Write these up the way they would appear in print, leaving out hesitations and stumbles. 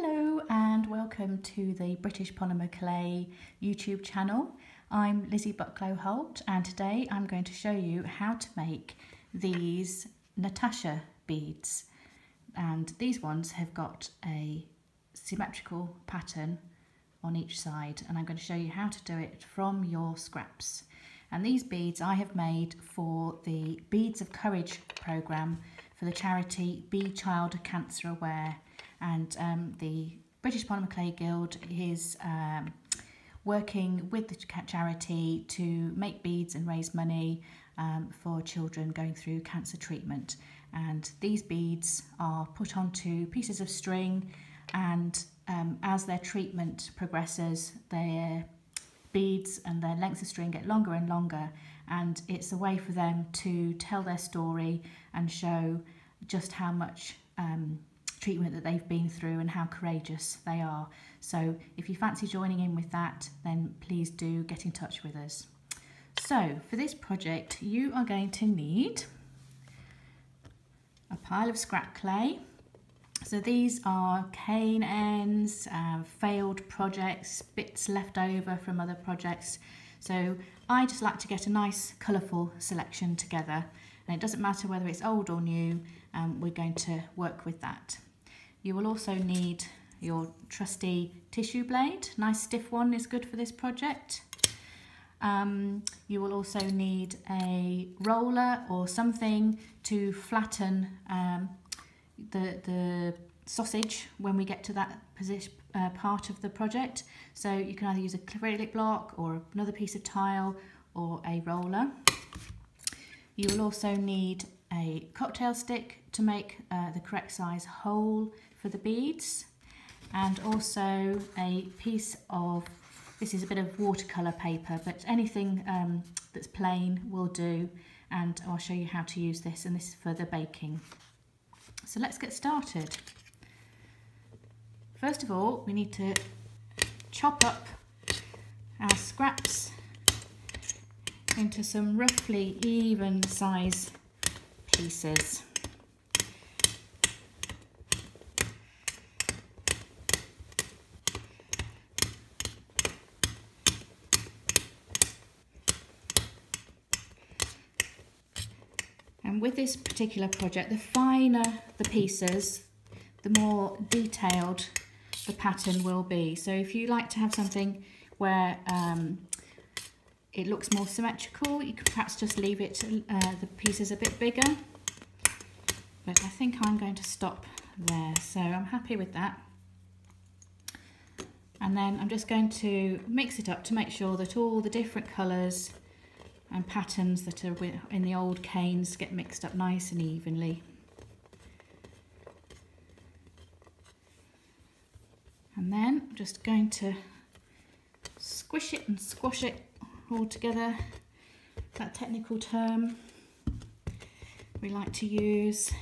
Hello and welcome to the British Polymer Clay YouTube channel. I'm Lizzi Bucklow-Holt and today I'm going to show you how to make these Natasha beads, and these ones have got a symmetrical pattern on each side, and I'm going to show you how to do it from your scraps. And these beads I have made for the Beads of Courage programme for the charity Be Child Cancer Aware, and the British Polymer Clay Guild is working with the charity to make beads and raise money for children going through cancer treatment. And these beads are put onto pieces of string, and as their treatment progresses, their beads and their lengths of string get longer and longer, and it's a way for them to tell their story and show just how much treatment that they've been through and how courageous they are. So if you fancy joining in with that, then please do get in touch with us. So for this project you are going to need a pile of scrap clay. So these are cane ends, failed projects, bits left over from other projects. So I just like to get a nice colourful selection together, and it doesn't matter whether it's old or new, we're going to work with that. You will also need your trusty tissue blade. Nice stiff one is good for this project. You will also need a roller or something to flatten the sausage when we get to that position, part of the project. So you can either use a acrylic block or another piece of tile or a roller. You will also need a cocktail stick to make the correct size hole for the beads, and also a piece of, this is a bit of watercolour paper, but anything that's plain will do, and I'll show you how to use this, and this is for the baking. So let's get started. First of all, we need to chop up our scraps into some roughly even size pieces. And with this particular project, the finer the pieces, the more detailed the pattern will be. So if you like to have something where it looks more symmetrical, you could perhaps just leave it the pieces a bit bigger, but I think I'm going to stop there, so I'm happy with that. And then I'm just going to mix it up to make sure that all the different colours and patterns that are in the old canes get mixed up nice and evenly. And then I'm just going to squish it and squash it all together, that technical term we like to use.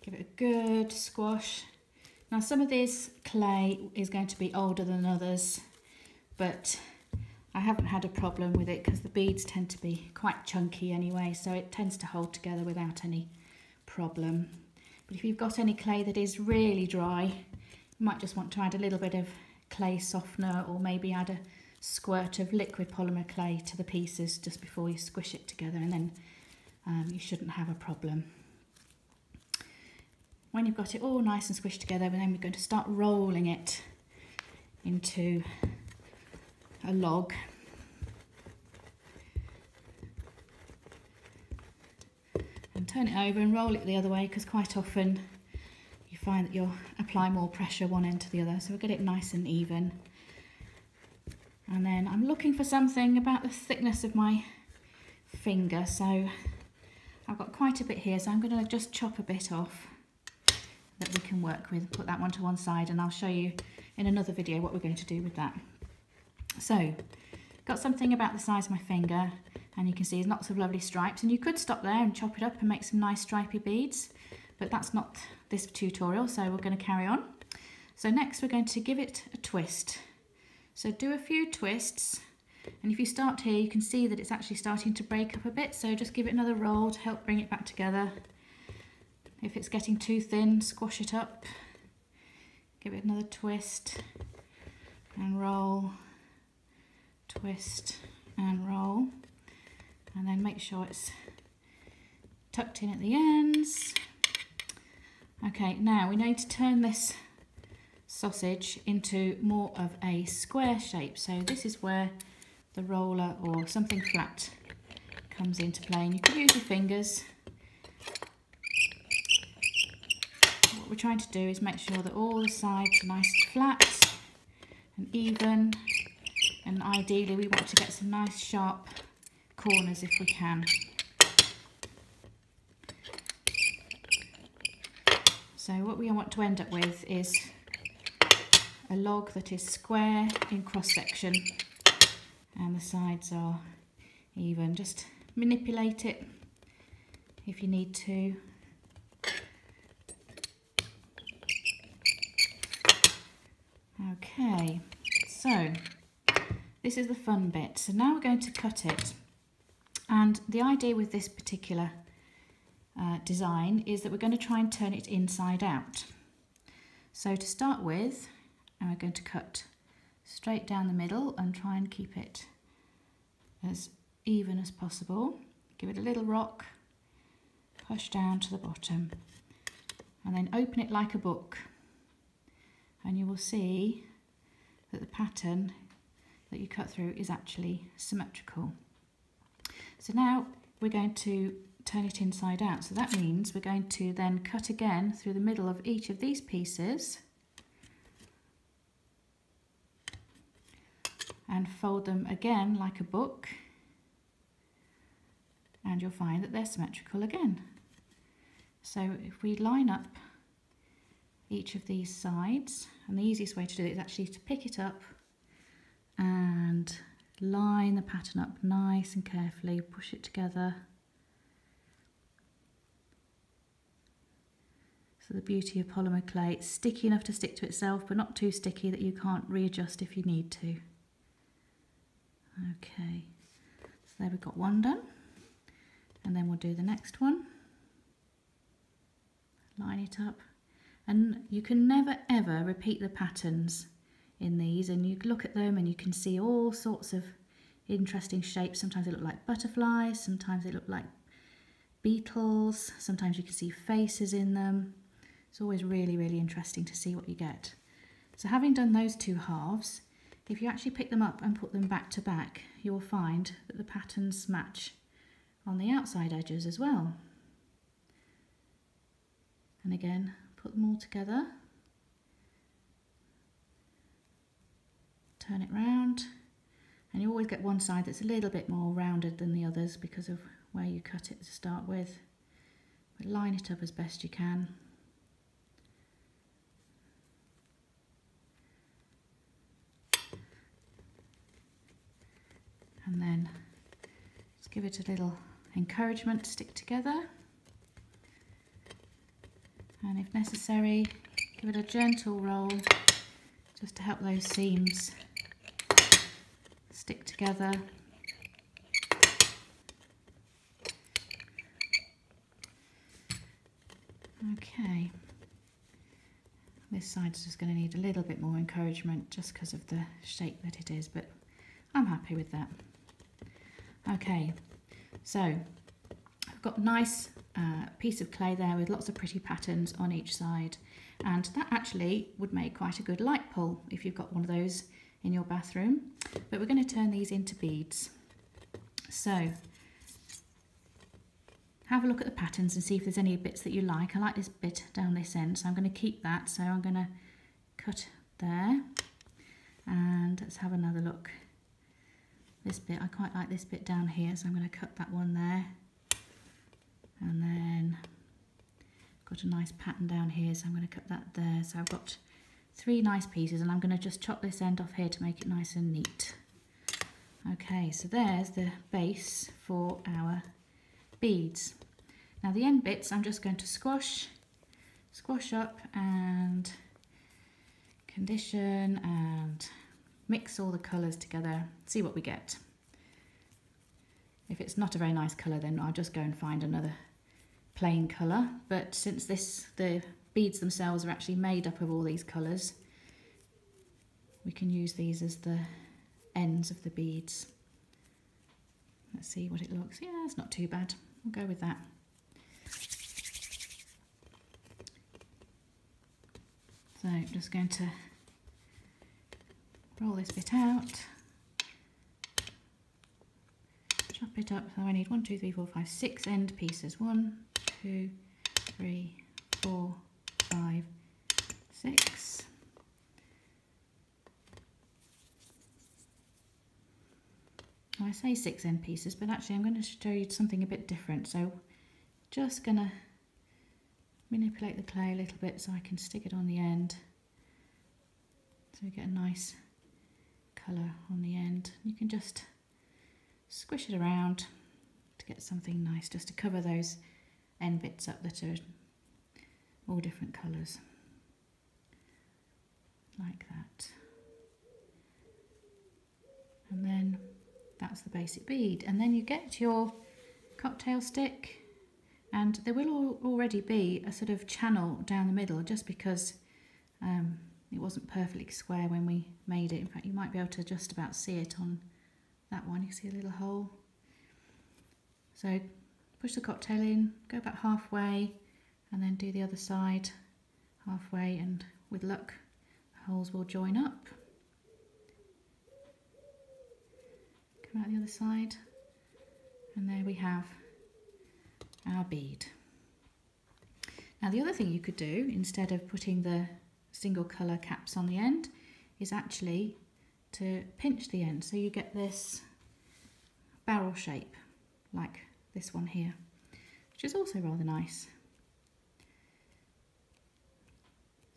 Give it a good squash. Now some of this clay is going to be older than others, but I haven't had a problem with it because the beads tend to be quite chunky anyway, so it tends to hold together without any problem. But if you've got any clay that is really dry, you might just want to add a little bit of clay softener, or maybe add a squirt of liquid polymer clay to the pieces just before you squish it together, and then you shouldn't have a problem. When you've got it all nice and squished together, then we're going to start rolling it into a log. And turn it over and roll it the other way, because quite often you find that you'll apply more pressure one end to the other, so we'll get it nice and even. And then I'm looking for something about the thickness of my finger, so I've got quite a bit here, so I'm going to just chop a bit off that we can work with. Put that one to one side, and I'll show you in another video what we're going to do with that. So got something about the size of my finger, and you can see there's lots of lovely stripes, and you could stop there and chop it up and make some nice stripy beads, but that's not this tutorial, so we're going to carry on. So next we're going to give it a twist. So do a few twists, and if you start here you can see that it's actually starting to break up a bit, so just give it another roll to help bring it back together. If it's getting too thin, squash it up, give it another twist and roll, twist and roll, and then make sure it's tucked in at the ends. Okay, now we need to turn this sausage into more of a square shape. So this is where the roller or something flat comes into play, and you can use your fingers. What we're trying to do is make sure that all the sides are nice and flat and even, and ideally we want to get some nice sharp corners if we can. So what we want to end up with is a log that is square in cross section and the sides are even. Just manipulate it if you need to. Okay, so this is the fun bit. So now we're going to cut it, and the idea with this particular design is that we're going to try and turn it inside out. So to start with, we're going to cut straight down the middle and try and keep it as even as possible. Give it a little rock, push down to the bottom, and then open it like a book, and you will see that the pattern that you cut through is actually symmetrical. So now we're going to turn it inside out. So that means we're going to then cut again through the middle of each of these pieces and fold them again like a book, and you'll find that they're symmetrical again. So if we line up each of these sides, and the easiest way to do it is actually to pick it up and line the pattern up nice and carefully, push it together. So the beauty of polymer clay, it's sticky enough to stick to itself, but not too sticky that you can't readjust if you need to. Okay, so there we've got one done, and then we'll do the next one. Line it up, and you can never ever repeat the patterns in these, and you look at them and you can see all sorts of interesting shapes. Sometimes they look like butterflies, sometimes they look like beetles, sometimes you can see faces in them. It's always really, really interesting to see what you get. So having done those two halves, if you actually pick them up and put them back to back, you will find that the patterns match on the outside edges as well. And again, put them all together, turn it round, and you always get one side that's a little bit more rounded than the others because of where you cut it to start with. But line it up as best you can. And then just give it a little encouragement to stick together. And if necessary, give it a gentle roll just to help those seams stick together. Okay, this side's just going to need a little bit more encouragement just because of the shape that it is, but I'm happy with that. Okay, so I've got a nice piece of clay there with lots of pretty patterns on each side, and that actually would make quite a good light pole if you've got one of those in your bathroom. But we're going to turn these into beads. So have a look at the patterns and see if there's any bits that you like. I like this bit down this end, so I'm going to keep that. So I'm going to cut there, and let's have another look. This bit, I quite like this bit down here, so I'm going to cut that one there. And then got a nice pattern down here, so I'm going to cut that there. So I've got 3 nice pieces, and I'm going to just chop this end off here to make it nice and neat. Okay, so there's the base for our beads. Now the end bits I'm just going to squash up and condition and mix all the colours together, see what we get. If it's not a very nice colour, then I'll just go and find another plain colour, but since the beads themselves are actually made up of all these colours, we can use these as the ends of the beads. Let's see what it looks. Yeah, it's not too bad. We'll go with that. So I'm just going to roll this bit out, chop it up. So I need 1, 2, 3, 4, 5, 6 end pieces. 1, 2, 3, 4, 5, 6. I say 6 end pieces, but actually I'm going to show you something a bit different. So just going to manipulate the clay a little bit so I can stick it on the end, so we get a nice colour on the end. You can just squish it around to get something nice, just to cover those end bits up that are all different colours, like that. And then that's the basic bead, and then you get your cocktail stick, and there will already be a sort of channel down the middle, just because it wasn't perfectly square when we made it. In fact, you might be able to just about see it on that one. You see a little hole. So push the cocktail in, go about halfway, and then do the other side halfway, and with luck the holes will join up. Come out the other side, and there we have our bead. Now the other thing you could do, instead of putting the single colour caps on the end, is actually to pinch the end, so you get this barrel shape like this one here, which is also rather nice.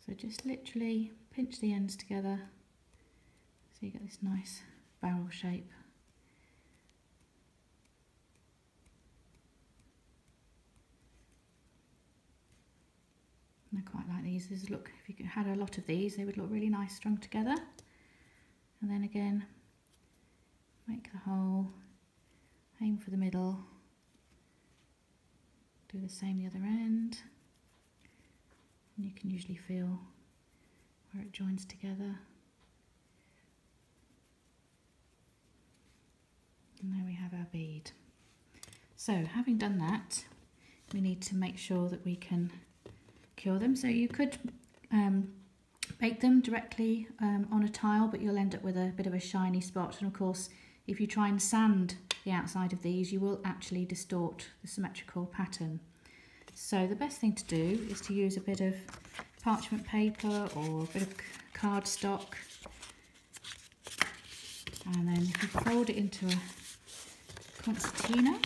So just literally pinch the ends together so you get this nice barrel shape. I quite like these. Look, if you had a lot of these, they would look really nice strung together. And then again, make the hole, aim for the middle, do the same the other end, and you can usually feel where it joins together. And there we have our bead. So having done that, we need to make sure that we can cure them. So you could bake them directly on a tile, but you'll end up with a bit of a shiny spot, and of course if you try and sand the outside of these, you will actually distort the symmetrical pattern. So the best thing to do is to use a bit of parchment paper or a bit of cardstock, and then if you fold it into a concertina.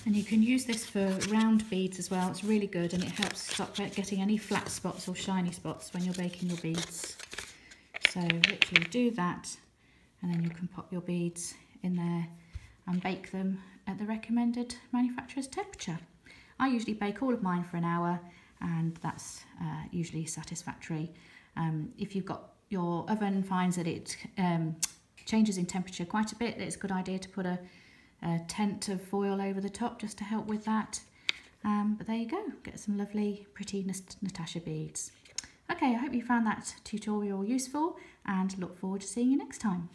And you can use this for round beads as well. It's really good, and it helps stop getting any flat spots or shiny spots when you're baking your beads. So literally do that, and then you can pop your beads in there and bake them at the recommended manufacturer's temperature. I usually bake all of mine for an hour, and that's usually satisfactory. If you've got your oven finds that it changes in temperature quite a bit, it's a good idea to put a tent of foil over the top just to help with that. But there you go, get some lovely pretty Natasha beads. Okay, I hope you found that tutorial useful, and look forward to seeing you next time.